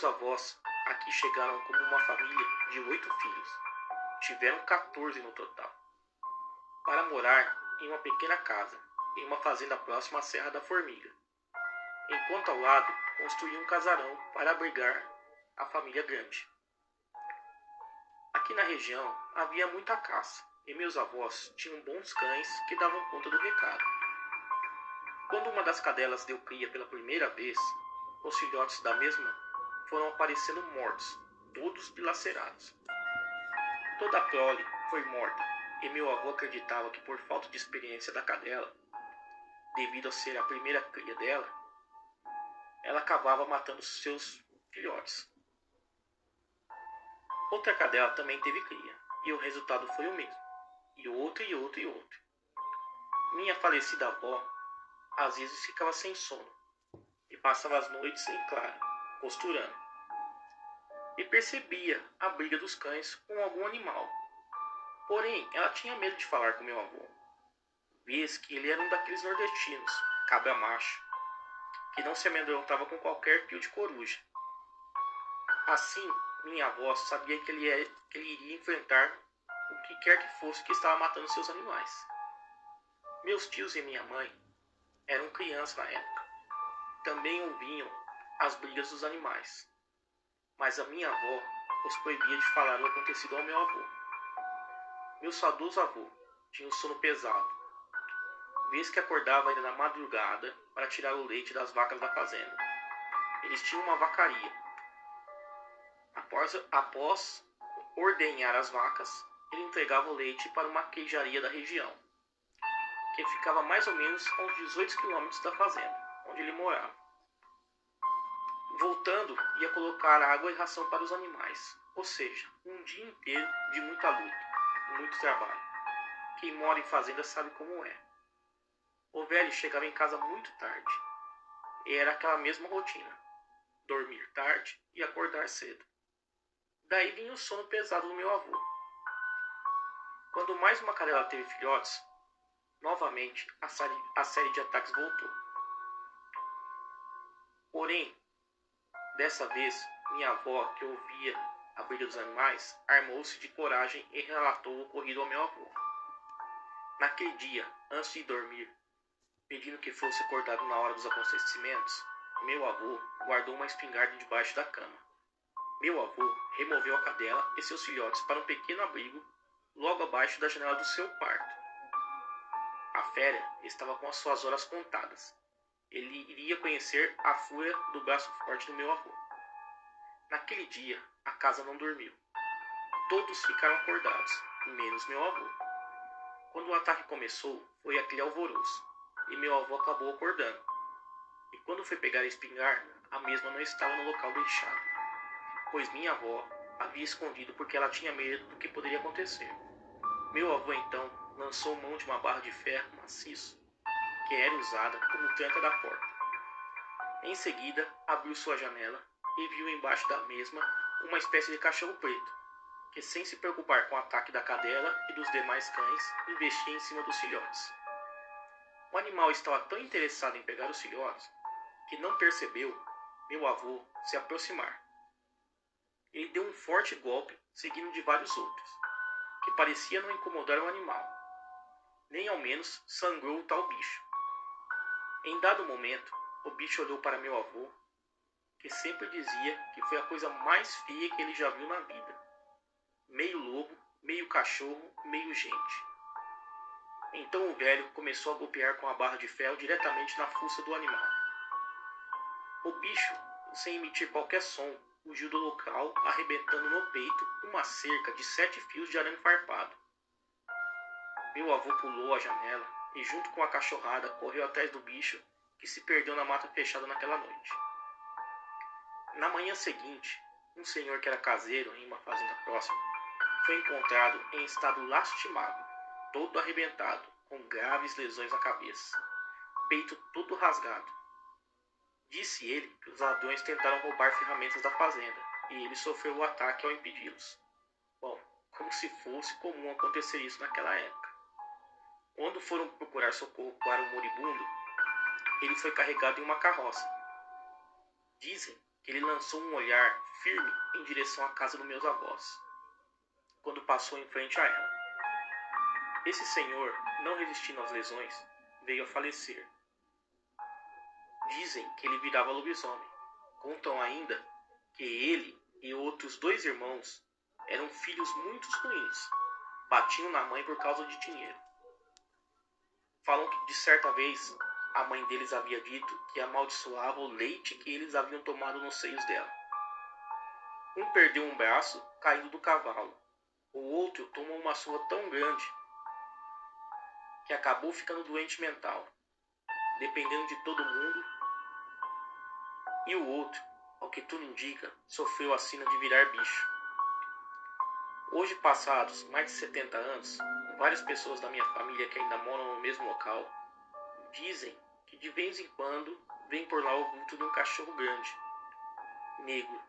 Meus avós aqui chegaram como uma família de 8 filhos. Tiveram 14 no total. Para morar em uma pequena casa, em uma fazenda próxima à Serra da Formiga. Enquanto ao lado construíam um casarão para abrigar a família grande. Aqui na região havia muita caça e meus avós tinham bons cães que davam conta do recado. Quando uma das cadelas deu cria pela primeira vez, os filhotes da mesma foram aparecendo mortos, todos dilacerados. Toda a prole foi morta e meu avô acreditava que por falta de experiência da cadela, devido a ser a primeira cria dela, ela acabava matando seus filhotes. Outra cadela também teve cria, e o resultado foi o mesmo. E outro, e outro, e outro. Minha falecida avó, às vezes ficava sem sono, e passava as noites em claro, costurando. E percebia a briga dos cães com algum animal. Porém, ela tinha medo de falar com meu avô, vez que ele era um daqueles nordestinos, cabra macho, que não se amedrontava com qualquer pio de coruja. Assim, minha avó sabia que ele iria enfrentar o que quer que fosse que estava matando seus animais. Meus tios e minha mãe eram crianças na época. Também ouviam as brigas dos animais. Mas a minha avó os proibia de falar o acontecido ao meu avô. Meu saudoso avô tinha um sono pesado, vez que acordava ainda na madrugada para tirar o leite das vacas da fazenda. Eles tinham uma vacaria. Após ordenhar as vacas, ele entregava o leite para uma queijaria da região, que ficava mais ou menos a uns 18 quilômetros da fazenda, onde ele morava. Voltando, ia colocar água e ração para os animais, ou seja, um dia inteiro de muita luta, muito trabalho. Quem mora em fazenda sabe como é. O velho chegava em casa muito tarde, e era aquela mesma rotina: dormir tarde e acordar cedo. Daí vinha o sono pesado do meu avô. Quando mais uma cadela teve filhotes, novamente a série de ataques voltou. Porém, dessa vez, minha avó, que ouvia a briga dos animais, armou-se de coragem e relatou o ocorrido ao meu avô. Naquele dia, antes de dormir, pedindo que fosse acordado na hora dos acontecimentos, meu avô guardou uma espingarda debaixo da cama. Meu avô removeu a cadela e seus filhotes para um pequeno abrigo logo abaixo da janela do seu quarto. A fera estava com as suas horas contadas. Ele iria conhecer a fúria do braço forte do meu avô. Naquele dia, a casa não dormiu. Todos ficaram acordados, menos meu avô. Quando o ataque começou, foi aquele alvoroço, e meu avô acabou acordando. E quando foi pegar a espingarda, a mesma não estava no local deixado, pois minha avó havia escondido porque ela tinha medo do que poderia acontecer. Meu avô então lançou mão de uma barra de ferro maciço, que era usada como tranca da porta. Em seguida, abriu sua janela e viu embaixo da mesma uma espécie de cachorro preto, que sem se preocupar com o ataque da cadela e dos demais cães, investia em cima dos filhotes. O animal estava tão interessado em pegar os filhotes que não percebeu meu avô se aproximar. Ele deu um forte golpe, seguido de vários outros, que parecia não incomodar o animal. Nem ao menos sangrou o tal bicho. Em dado momento, o bicho olhou para meu avô, que sempre dizia que foi a coisa mais feia que ele já viu na vida. Meio lobo, meio cachorro, meio gente. Então o velho começou a golpear com a barra de ferro diretamente na fuça do animal. O bicho, sem emitir qualquer som, fugiu do local, arrebentando no peito uma cerca de 7 fios de arame farpado. Meu avô pulou a janela e, junto com a cachorrada, correu atrás do bicho, que se perdeu na mata fechada naquela noite. Na manhã seguinte, um senhor que era caseiro em uma fazenda próxima foi encontrado em estado lastimado, todo arrebentado, com graves lesões na cabeça, peito todo rasgado. Disse ele que os ladrões tentaram roubar ferramentas da fazenda e ele sofreu o ataque ao impedi-los. Bom, como se fosse comum acontecer isso naquela época. Quando foram procurar socorro para o moribundo, ele foi carregado em uma carroça. Dizem que ele lançou um olhar firme em direção à casa dos meus avós, quando passou em frente a ela. Esse senhor, não resistindo às lesões, veio a falecer. Dizem que ele virava lobisomem. Contam ainda que ele e outros 2 irmãos eram filhos muito ruins, batiam na mãe por causa de dinheiro. Falam que de certa vez a mãe deles havia dito que amaldiçoava o leite que eles haviam tomado nos seios dela. Um perdeu um braço caindo do cavalo. O outro tomou uma surra tão grande que acabou ficando doente mental, dependendo de todo mundo. E o outro, ao que tudo indica, sofreu a sina de virar bicho. Hoje, passados mais de 70 anos, várias pessoas da minha família que ainda moram no mesmo local dizem que de vez em quando vem por lá o vulto de um cachorro grande, negro.